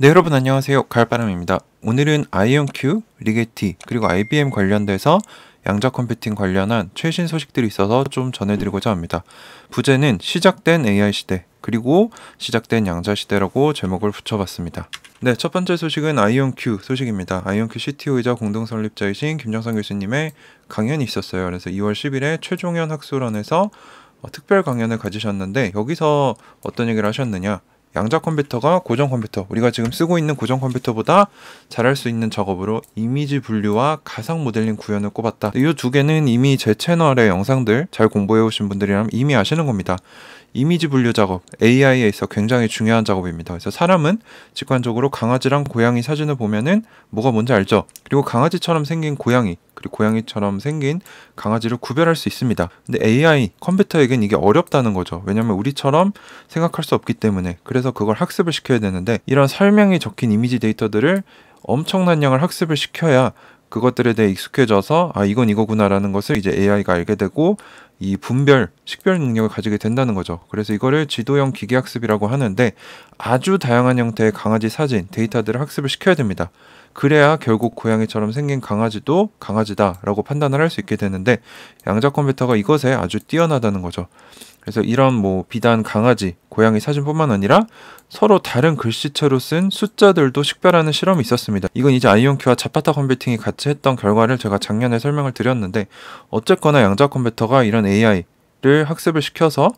네, 여러분 안녕하세요. 가을바람입니다. 오늘은 아이온큐, 리게티, 그리고 IBM 관련돼서 양자 컴퓨팅 관련한 최신 소식들이 있어서 좀 전해드리고자 합니다. 부제는 시작된 AI 시대, 그리고 시작된 양자 시대라고 제목을 붙여봤습니다. 네, 첫 번째 소식은 아이온큐 소식입니다. 아이온큐 CTO이자 공동 설립자이신 김정선 교수님의 강연이 있었어요. 그래서 2월 10일에 최종현 학술원에서 특별 강연을 가지셨는데 여기서 어떤 얘기를 하셨느냐? 양자 컴퓨터가 고정 컴퓨터, 우리가 지금 쓰고 있는 고정 컴퓨터보다 잘할 수 있는 작업으로 이미지 분류와 가상 모델링 구현을 꼽았다. 이 두 개는 이미 제 채널의 영상들 잘 공부해 오신 분들이라면 이미 아시는 겁니다. 이미지 분류 작업, AI에 있어 굉장히 중요한 작업입니다. 그래서 사람은 직관적으로 강아지랑 고양이 사진을 보면은 뭐가 뭔지 알죠? 그리고 강아지처럼 생긴 고양이, 그리고 고양이처럼 생긴 강아지를 구별할 수 있습니다. 근데 AI, 컴퓨터에겐 이게 어렵다는 거죠. 왜냐면 우리처럼 생각할 수 없기 때문에. 그래서 그걸 학습을 시켜야 되는데 이런 설명이 적힌 이미지 데이터들을 엄청난 양을 학습을 시켜야 그것들에 대해 익숙해져서 아, 이건 이거구나라는 것을 이제 AI가 알게 되고 이 분별, 식별 능력을 가지게 된다는 거죠. 그래서 이거를 지도형 기계학습이라고 하는데 아주 다양한 형태의 강아지 사진, 데이터들을 학습을 시켜야 됩니다. 그래야 결국 고양이처럼 생긴 강아지도 강아지다라고 판단을 할 수 있게 되는데 양자 컴퓨터가 이것에 아주 뛰어나다는 거죠. 그래서 이런 비단 강아지, 고양이 사진뿐만 아니라 서로 다른 글씨체로 쓴 숫자들도 식별하는 실험이 있었습니다. 이건 이제 아이온큐와 자파타 컴퓨팅이 같이 했던 결과를 제가 작년에 설명을 드렸는데 어쨌거나 양자 컴퓨터가 이런 AI를 학습을 시켜서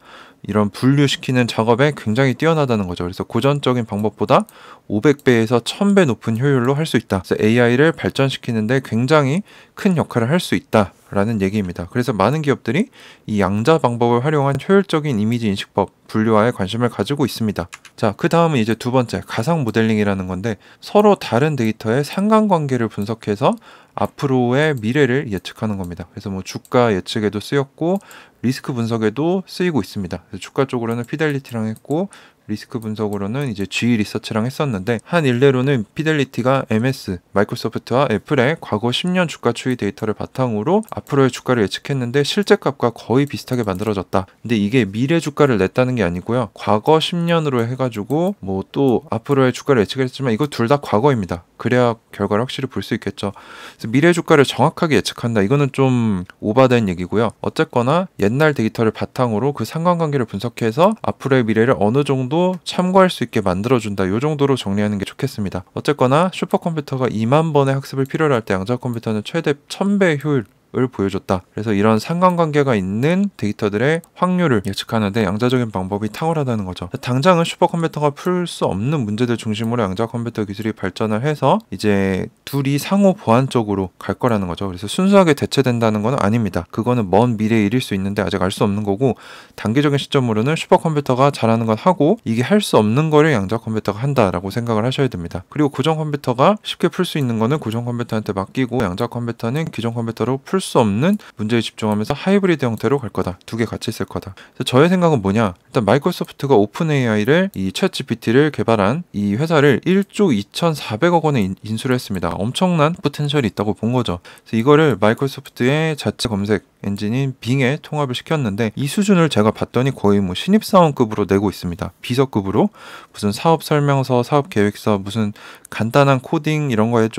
이런 분류시키는 작업에 굉장히 뛰어나다는 거죠. 그래서 고전적인 방법보다 500배에서 1000배 높은 효율로 할 수 있다. 그래서 AI를 발전시키는데 굉장히 큰 역할을 할 수 있다라는 얘기입니다. 그래서 많은 기업들이 이 양자 방법을 활용한 효율적인 이미지 인식법, 분류화에 관심을 가지고 있습니다. 자, 그 다음은 이제 두 번째, 가상 모델링이라는 건데 서로 다른 데이터의 상관관계를 분석해서 앞으로의 미래를 예측하는 겁니다. 그래서 주가 예측에도 쓰였고 리스크 분석에도 쓰이고 있습니다. 그래서 주가 쪽으로는 피델리티랑 했고 리스크 분석으로는 이제 G 리서치랑 했었는데 한 일례로는 피델리티가 MS, 마이크로소프트와 애플의 과거 10년 주가 추이 데이터를 바탕으로 앞으로의 주가를 예측했는데 실제 값과 거의 비슷하게 만들어졌다. 근데 이게 미래 주가를 냈다는 게 아니고요. 과거 10년으로 해가지고 또 앞으로의 주가를 예측했지만 이거 둘 다 과거입니다. 그래야 결과를 확실히 볼 수 있겠죠. 그래서 미래 주가를 정확하게 예측한다. 이거는 좀 오바된 얘기고요. 어쨌거나 옛날 데이터를 바탕으로 그 상관관계를 분석해서 앞으로의 미래를 어느 정도 참고할 수 있게 만들어준다. 이 정도로 정리하는 게 좋겠습니다. 어쨌거나 슈퍼컴퓨터가 2만 번의 학습을 필요로 할 때 양자 컴퓨터는 최대 1000배 효율 을 보여줬다. 그래서 이런 상관관계가 있는 데이터들의 확률을 예측하는데 양자적인 방법이 탁월하다는 거죠. 당장은 슈퍼컴퓨터가 풀 수 없는 문제들 중심으로 양자 컴퓨터 기술이 발전을 해서 이제 둘이 상호 보완적으로 갈 거라는 거죠. 그래서 순수하게 대체된다는 건 아닙니다. 그거는 먼 미래의 일일 수 있는데 아직 알 수 없는 거고 단기적인 시점으로는 슈퍼컴퓨터가 잘하는 건 하고 이게 할 수 없는 거를 양자 컴퓨터가 한다라고 생각을 하셔야 됩니다. 그리고 고정 컴퓨터가 쉽게 풀 수 있는 거는 고정 컴퓨터한테 맡기고 양자 컴퓨터는 기존 컴퓨터로 풀 수 없는 문제에 집중하면서 하이브리드 형태로 갈 거다. 두 개 같이 있을 거다. 그래서 저의 생각은 뭐냐? 일단 마이크로소프트가 오픈 AI를 이 챗 GPT를 개발한 이 회사를 1조 2,400억 원에 인수를 했습니다. 엄청난 포텐셜이 있다고 본 거죠. 그래서 이거를 마이크로소프트의 자체 검색 엔진인 빙에 통합을 시켰는데 이 수준을 제가 봤더니 거의 신입사원급으로 내고 있습니다. 비서급으로 무슨 사업 설명서, 사업 계획서, 무슨 간단한 코딩 이런 거에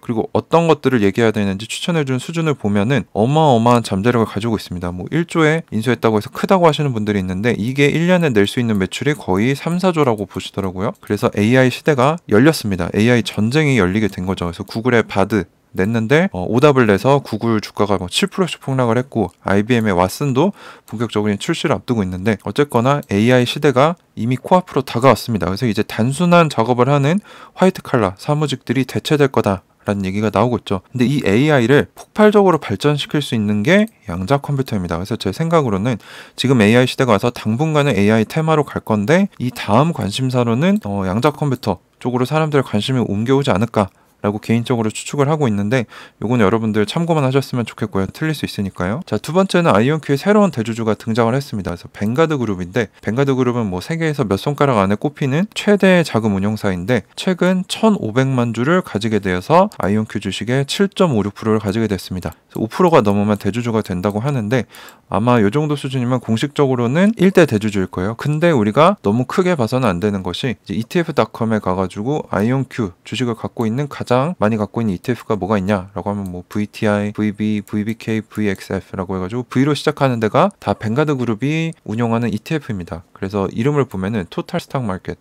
그리고 어떤 것들을 얘기해야 되는지 추천해준 수준을 보면은 어마어마한 잠재력을 가지고 있습니다. 1조에 인수했다고 해서 크다고 하시는 분들이 있는데 이게 1년에 낼 수 있는 매출이 거의 3, 4조라고 보시더라고요. 그래서 AI 시대가 열렸습니다. AI 전쟁이 열리게 된 거죠. 그래서 구글의 바드 냈는데 오답을 내서 구글 주가가 7%씩 폭락을 했고 IBM의 왓슨도 본격적인 출시를 앞두고 있는데 어쨌거나 AI 시대가 이미 코앞으로 다가왔습니다. 그래서 이제 단순한 작업을 하는 화이트 칼라 사무직들이 대체될 거다. 라는 얘기가 나오고 있죠. 근데 이 AI를 폭발적으로 발전시킬 수 있는 게 양자 컴퓨터입니다. 그래서 제 생각으로는 지금 AI 시대가 와서 당분간은 AI 테마로 갈 건데 이 다음 관심사로는 양자 컴퓨터 쪽으로 사람들의 관심이 옮겨오지 않을까 라고 개인적으로 추측을 하고 있는데 요건 여러분들 참고만 하셨으면 좋겠고요. 틀릴 수 있으니까요. 자, 두 번째는 아이온큐의 새로운 대주주가 등장을 했습니다. 그래서 뱅가드 그룹인데 뱅가드 그룹은 뭐 세계에서 몇 손가락 안에 꼽히는 최대 자금 운용사인데 최근 1,500만 주를 가지게 되어서 아이온큐 주식의 7.56%를 가지게 됐습니다. 5%가 넘으면 대주주가 된다고 하는데 아마 요 정도 수준이면 공식적으로는 1대 대주주일 거예요. 근데 우리가 너무 크게 봐서는 안 되는 것이 이제 ETF.com에 가가지고 아이온큐 주식을 갖고 있는 가장 많이 갖고 있는 ETF가 뭐가 있냐라고 하면 뭐 VTI, VB, VBK, VXF라고 해가지고 V로 시작하는 데가 다 뱅가드 그룹이 운영하는 ETF입니다. 그래서 이름을 보면은 토탈 스탁 마켓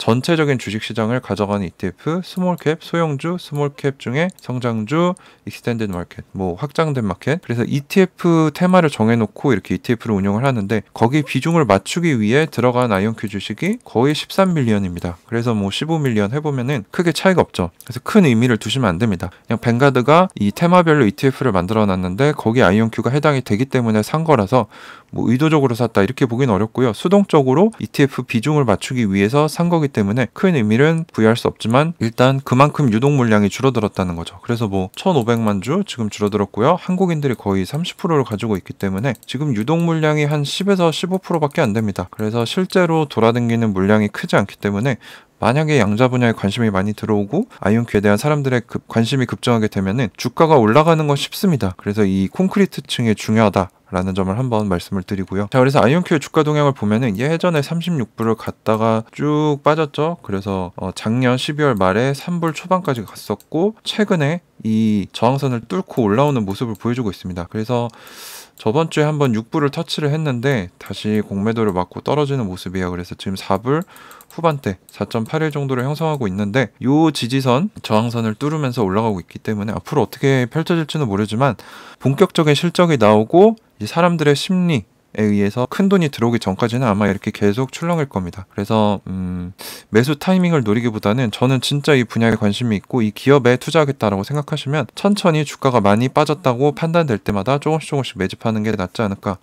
전체적인 주식시장을 가져가는 ETF, 스몰캡, 소형주, 스몰캡 중에 성장주, 익스텐디드 마켓, 뭐 확장된 마켓. 그래서 ETF 테마를 정해놓고 이렇게 ETF를 운영을 하는데 거기 비중을 맞추기 위해 들어간 아이온큐 주식이 거의 13밀리언입니다. 그래서 뭐 15밀리언 해보면은 크게 차이가 없죠. 그래서 큰 의미를 두시면 안 됩니다. 그냥 뱅가드가 이 테마별로 ETF를 만들어놨는데 거기 아이온큐가 해당이 되기 때문에 산 거라서 뭐 의도적으로 샀다 이렇게 보기는 어렵고요. 수동적으로 ETF 비중을 맞추기 위해서 산 거기 때문에 큰 의미는 부여할 수 없지만 일단 그만큼 유동 물량이 줄어들었다는 거죠. 그래서 뭐 1,500만 주 지금 줄어들었고요. 한국인들이 거의 30%를 가지고 있기 때문에 지금 유동 물량이 한 10에서 15%밖에 안 됩니다. 그래서 실제로 돌아다니는 물량이 크지 않기 때문에 만약에 양자 분야에 관심이 많이 들어오고 아이온큐에 대한 사람들의 관심이 급증하게 되면은 주가가 올라가는 건 쉽습니다. 그래서 이 콘크리트층이 중요하다. 라는 점을 한번 말씀을 드리고요. 자, 그래서 아이온큐의 주가 동향을 보면은 예전에 36불을 갔다가 쭉 빠졌죠. 그래서 작년 12월 말에 3불 초반까지 갔었고 최근에 이 저항선을 뚫고 올라오는 모습을 보여주고 있습니다. 그래서 저번 주에 한번 6불을 터치를 했는데 다시 공매도를 맞고 떨어지는 모습이에요. 그래서 지금 4불 후반대 4.81 정도를 형성하고 있는데 요 지지선 저항선을 뚫으면서 올라가고 있기 때문에 앞으로 어떻게 펼쳐질지는 모르지만 본격적인 실적이 나오고 이 사람들의 심리에 의해서 큰 돈이 들어오기 전까지는 아마 이렇게 계속 출렁일 겁니다. 그래서 매수 타이밍을 노리기보다는 저는 진짜 이 분야에 관심이 있고 이 기업에 투자하겠다라고 생각하시면 천천히 주가가 많이 빠졌다고 판단될 때마다 조금씩 매집하는 게 낫지 않을까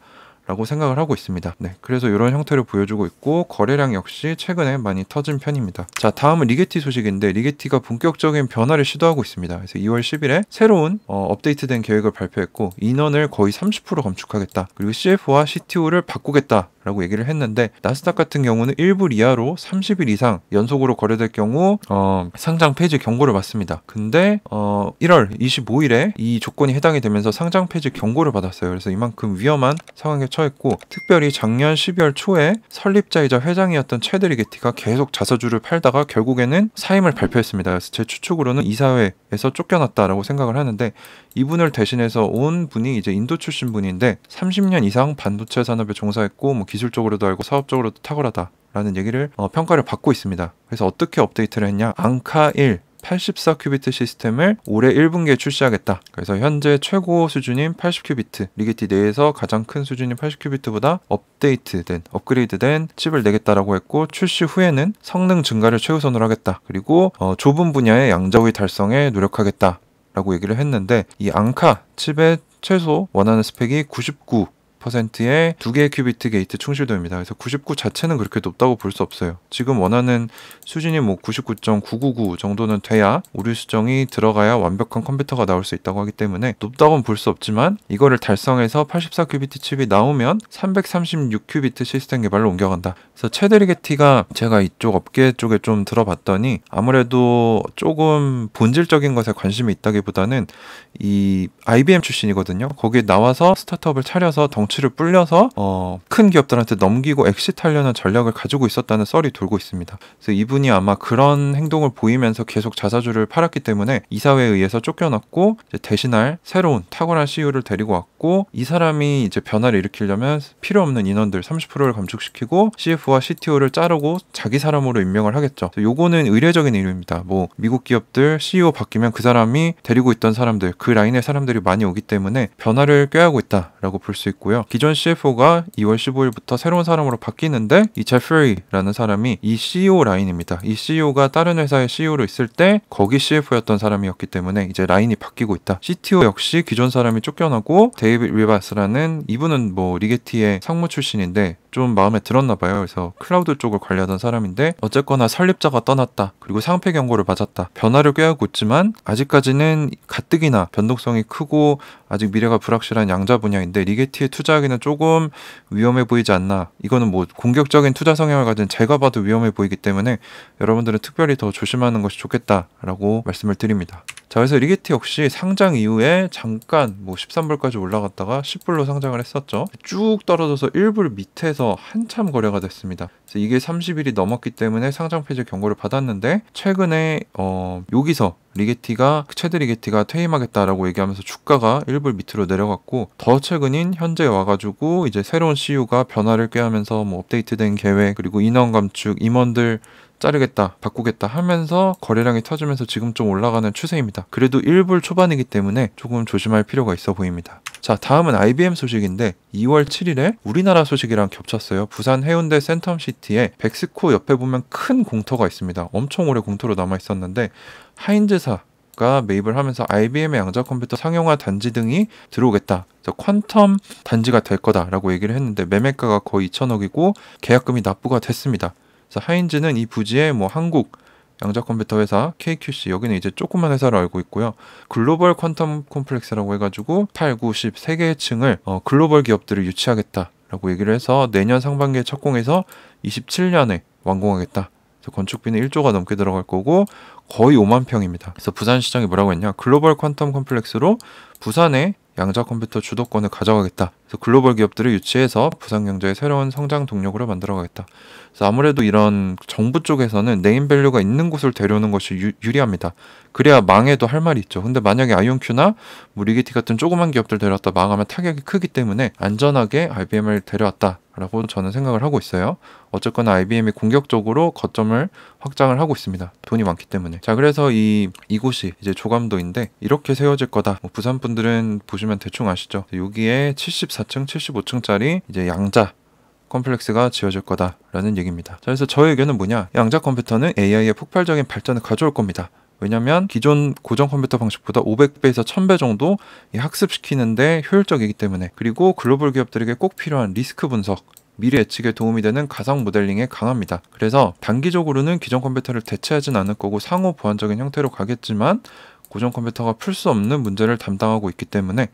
라고 생각을 하고 있습니다. 네, 그래서 이런 형태를 보여주고 있고 거래량 역시 최근에 많이 터진 편입니다. 자, 다음은 리게티 소식인데 리게티가 본격적인 변화를 시도하고 있습니다. 그래서 2월 10일에 새로운 업데이트된 계획을 발표했고 인원을 거의 30% 감축하겠다. 그리고 CFO와 CTO를 바꾸겠다. 라고 얘기를 했는데 나스닥 같은 경우는 1불 이하로 30일 이상 연속으로 거래될 경우 상장 폐지 경고를 받습니다. 근데 1월 25일에 이 조건이 해당이 되면서 상장 폐지 경고를 받았어요. 그래서 이만큼 위험한 상황에 처했고 특별히 작년 12월 초에 설립자이자 회장이었던 체드 리게티가 계속 자사주를 팔다가 결국에는 사임을 발표했습니다. 그래서 제 추측으로는 이사회에서 쫓겨났다라고 생각을 하는데 이분을 대신해서 온 분이 이제 인도 출신 분인데 30년 이상 반도체 산업에 종사했고 뭐 기술적으로도 알고 사업적으로도 탁월하다 라는 얘기를 평가를 받고 있습니다. 그래서 어떻게 업데이트를 했냐, 앙카 1 84큐비트 시스템을 올해 1분기에 출시하겠다. 그래서 현재 최고 수준인 80큐비트, 리게티 내에서 가장 큰 수준인 80큐비트보다 업그레이드된 칩을 내겠다라고 했고 출시 후에는 성능 증가를 최우선으로 하겠다. 그리고 좁은 분야의 양자우위 달성에 노력하겠다 라고 얘기를 했는데 이 앙카 칩의 최소 원하는 스펙이 99%의 2개의 큐비트 게이트 충실도입니다. 그래서 99 자체는 그렇게 높다고 볼 수 없어요. 지금 원하는 수준이 뭐 99.999 정도는 돼야 오류 수정이 들어가야 완벽한 컴퓨터가 나올 수 있다고 하기 때문에 높다고는 볼 수 없지만 이거를 달성해서 84큐비트 칩이 나오면 336큐비트 시스템 개발로 옮겨간다. 그래서 체드 리게티가 제가 이쪽 업계 쪽에 좀 들어봤더니 아무래도 조금 본질적인 것에 관심이 있다기보다는 이 IBM 출신이거든요. 거기에 나와서 스타트업을 차려서 덩치를 불려서 큰 기업들한테 넘기고 엑시트하려는 전략을 가지고 있었다는 썰이 돌고 있습니다. 그래서 이분이 아마 그런 행동을 보이면서 계속 자사주를 팔았기 때문에 이사회에 의해서 쫓겨났고 이제 대신할 새로운 탁월한 CEO를 데리고 왔고 이 사람이 이제 변화를 일으키려면 필요 없는 인원들 30%를 감축시키고 CF와 CTO를 자르고 자기 사람으로 임명을 하겠죠. 요거는 의례적인 일입니다. 뭐 미국 기업들 CEO 바뀌면 그 사람이 데리고 있던 사람들 그 라인의 사람들이 많이 오기 때문에 변화를 꾀하고 있다라고 볼 수 있고요. 기존 CFO가 2월 15일부터 새로운 사람으로 바뀌는데 이 제프리라는 사람이 이 CEO 라인입니다. 이 CEO가 다른 회사의 CEO로 있을 때 거기 CFO였던 사람이었기 때문에 이제 라인이 바뀌고 있다. CTO 역시 기존 사람이 쫓겨나고 데이빗 리바스라는 이분은 뭐 리게티의 상무 출신인데 좀 마음에 들었나 봐요. 그래서 클라우드 쪽을 관리하던 사람인데 어쨌거나 설립자가 떠났다. 그리고 상폐 경고를 맞았다. 변화를 꾀하고 있지만 아직까지는 가뜩이나 변동성이 크고 아직 미래가 불확실한 양자 분야인데 리게티에 투자하기는 조금 위험해 보이지 않나. 이거는 뭐 공격적인 투자 성향을 가진 제가 봐도 위험해 보이기 때문에 여러분들은 특별히 더 조심하는 것이 좋겠다라고 말씀을 드립니다. 자, 그래서 리게티 역시 상장 이후에 잠깐 뭐 13불까지 올라갔다가 10불로 상장을 했었죠. 쭉 떨어져서 1불 밑에서 한참 거래가 됐습니다. 그래서 이게 30일이 넘었기 때문에 상장 폐지 경고를 받았는데 최근에 여기서 최드 리게티가 퇴임하겠다라고 얘기하면서 주가가 1불 밑으로 내려갔고 더 최근인 현재 와가지고 이제 새로운 CEO가 변화를 꾀하면서 뭐 업데이트된 계획 그리고 인원 감축, 임원들 자르겠다, 바꾸겠다 하면서 거래량이 터지면서 지금 좀 올라가는 추세입니다. 그래도 1불 초반이기 때문에 조금 조심할 필요가 있어 보입니다. 자, 다음은 IBM 소식인데 2월 7일에 우리나라 소식이랑 겹쳤어요. 부산 해운대 센텀시티에 백스코 옆에 보면 큰 공터가 있습니다. 엄청 오래 공터로 남아 있었는데 하인즈사가 매입을 하면서 IBM의 양자 컴퓨터 상용화 단지 등이 들어오겠다. 그래서 퀀텀 단지가 될 거다라고 얘기를 했는데 매매가가 거의 2천억이고 계약금이 납부가 됐습니다. 그래서 하인즈는 이 부지에 뭐 한국 양자 컴퓨터 회사 KQC 여기는 이제 조그만 회사로 알고 있고요. 글로벌 퀀텀 콤플렉스라고 해가지고 8, 9, 10 3개의 층을 글로벌 기업들을 유치하겠다라고 얘기를 해서 내년 상반기에 착공해서 27년에 완공하겠다. 그래서 건축비는 1조가 넘게 들어갈 거고 거의 5만 평입니다. 그래서 부산시장이 뭐라고 했냐? 글로벌 퀀텀 콤플렉스로 부산에 양자 컴퓨터 주도권을 가져가겠다. 그래서 글로벌 기업들을 유치해서 부산 경제의 새로운 성장 동력으로 만들어가겠다. 그래서 아무래도 이런 정부 쪽에서는 네임밸류가 있는 곳을 데려오는 것이 유리합니다. 그래야 망해도 할 말이 있죠. 근데 만약에 아이온큐나 뭐 리게티 같은 조그만 기업들 데려왔다 망하면 타격이 크기 때문에 안전하게 IBM을 데려왔다라고 저는 생각을 하고 있어요. 어쨌거나 IBM이 공격적으로 거점을 확장을 하고 있습니다. 돈이 많기 때문에. 자, 그래서 이곳이 이제 조감도인데 이렇게 세워질 거다. 뭐 부산 분들은 보시면 대충 아시죠. 여기에 74층, 75층짜리 이제 양자 컴플렉스가 지어질 거다라는 얘기입니다. 자, 그래서 저의 의견은 뭐냐? 양자 컴퓨터는 AI의 폭발적인 발전을 가져올 겁니다. 왜냐면 기존 고정 컴퓨터 방식보다 500배에서 1000배 정도 학습시키는데 효율적이기 때문에 그리고 글로벌 기업들에게 꼭 필요한 리스크 분석 미래 예측에 도움이 되는 가상 모델링에 강합니다. 그래서 단기적으로는 기존 컴퓨터를 대체하진 않을 거고 상호 보완적인 형태로 가겠지만 고정 컴퓨터가 풀 수 없는 문제를 담당하고 있기 때문에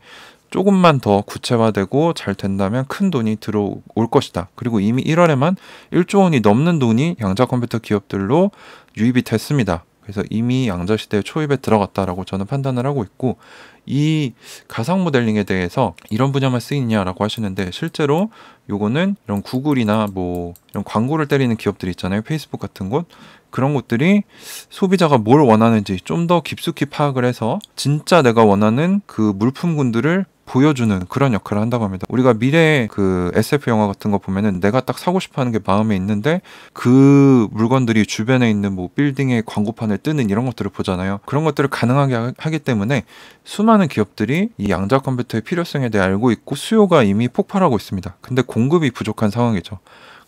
조금만 더 구체화되고 잘 된다면 큰 돈이 들어올 것이다. 그리고 이미 1월에만 1조 원이 넘는 돈이 양자 컴퓨터 기업들로 유입이 됐습니다. 그래서 이미 양자 시대의 초입에 들어갔다라고 저는 판단을 하고 있고 이 가상 모델링에 대해서 이런 분야만 쓰이냐라고 하시는데 실제로 요거는 이런 구글이나 뭐 이런 광고를 때리는 기업들 있잖아요. 페이스북 같은 곳 그런 곳들이 소비자가 뭘 원하는지 좀 더 깊숙이 파악을 해서 진짜 내가 원하는 그 물품군들을 보여주는 그런 역할을 한다고 합니다. 우리가 미래 그 SF 영화 같은 거 보면은 내가 딱 사고 싶어 하는 게 마음에 있는데 그 물건들이 주변에 있는 뭐 빌딩의 광고판을 뜨는 이런 것들을 보잖아요. 그런 것들을 가능하게 하기 때문에 수많은 기업들이 이 양자 컴퓨터의 필요성에 대해 알고 있고 수요가 이미 폭발하고 있습니다. 근데 공급이 부족한 상황이죠.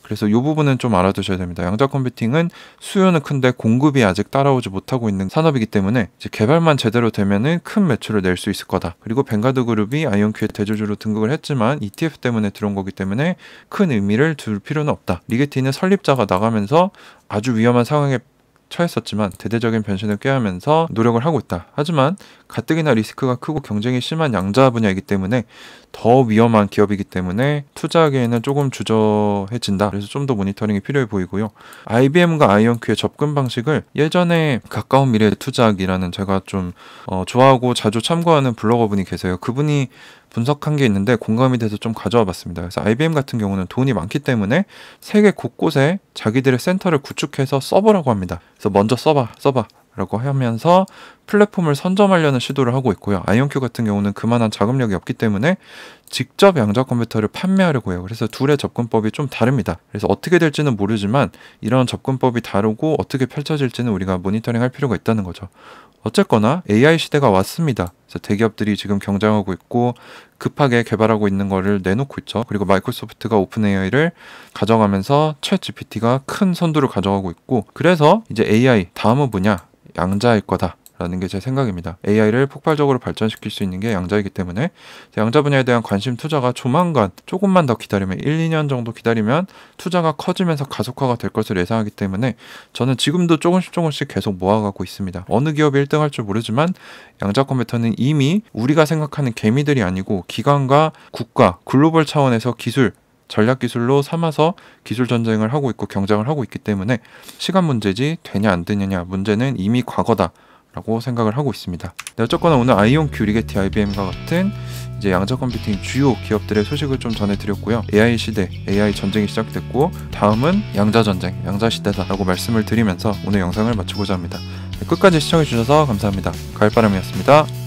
그래서 이 부분은 좀 알아두셔야 됩니다. 양자 컴퓨팅은 수요는 큰데 공급이 아직 따라오지 못하고 있는 산업이기 때문에 이제 개발만 제대로 되면은 큰 매출을 낼 수 있을 거다. 그리고 뱅가드 그룹이 아이온큐의 대주주로 등극을 했지만 ETF 때문에 들어온 거기 때문에 큰 의미를 둘 필요는 없다. 리게티는 설립자가 나가면서 아주 위험한 상황에 처했었지만 대대적인 변신을 꾀하면서 노력을 하고 있다. 하지만 가뜩이나 리스크가 크고 경쟁이 심한 양자 분야이기 때문에 더 위험한 기업이기 때문에 투자하기에는 조금 주저해진다. 그래서 좀 더 모니터링이 필요해 보이고요. IBM과 아이온큐의 접근 방식을 예전에 가까운 미래에 투자하기라는 제가 좀 좋아하고 자주 참고하는 블로거분이 계세요. 그분이 분석한 게 있는데 공감이 돼서 좀 가져와 봤습니다. 그래서 IBM 같은 경우는 돈이 많기 때문에 세계 곳곳에 자기들의 센터를 구축해서 써보라고 합니다. 그래서 먼저 써봐 라고 하면서 플랫폼을 선점하려는 시도를 하고 있고요. 아이온큐 같은 경우는 그만한 자금력이 없기 때문에 직접 양자 컴퓨터를 판매하려고 해요. 그래서 둘의 접근법이 좀 다릅니다. 그래서 어떻게 될지는 모르지만 이런 접근법이 다르고 어떻게 펼쳐질지는 우리가 모니터링 할 필요가 있다는 거죠. 어쨌거나 AI 시대가 왔습니다. 그래서 대기업들이 지금 경쟁하고 있고 급하게 개발하고 있는 거를 내놓고 있죠. 그리고 마이크로소프트가 오픈 AI를 가져가면서 챗 GPT가 큰 선두를 가져가고 있고 그래서 이제 AI 다음은 뭐냐? 양자일 거다 라는 게 제 생각입니다. AI를 폭발적으로 발전시킬 수 있는 게 양자이기 때문에 양자 분야에 대한 관심 투자가 조만간 조금만 더 기다리면 1, 2년 정도 기다리면 투자가 커지면서 가속화가 될 것을 예상하기 때문에 저는 지금도 조금씩 계속 모아가고 있습니다. 어느 기업이 1등 할 줄 모르지만 양자 컴퓨터는 이미 우리가 생각하는 개미들이 아니고 기관과 국가, 글로벌 차원에서 기술, 전략 기술로 삼아서 기술 전쟁을 하고 있고 경쟁을 하고 있기 때문에 시간 문제지 되냐 안 되느냐 문제는 이미 과거다 라고 생각을 하고 있습니다. 네, 어쨌거나 오늘 아이온큐, 리게티, IBM과 같은 이제 양자 컴퓨팅 주요 기업들의 소식을 좀 전해드렸고요. AI 시대, AI 전쟁이 시작됐고 다음은 양자 전쟁, 양자 시대다라고 말씀을 드리면서 오늘 영상을 마치고자 합니다. 네, 끝까지 시청해주셔서 감사합니다. 가을바람이었습니다.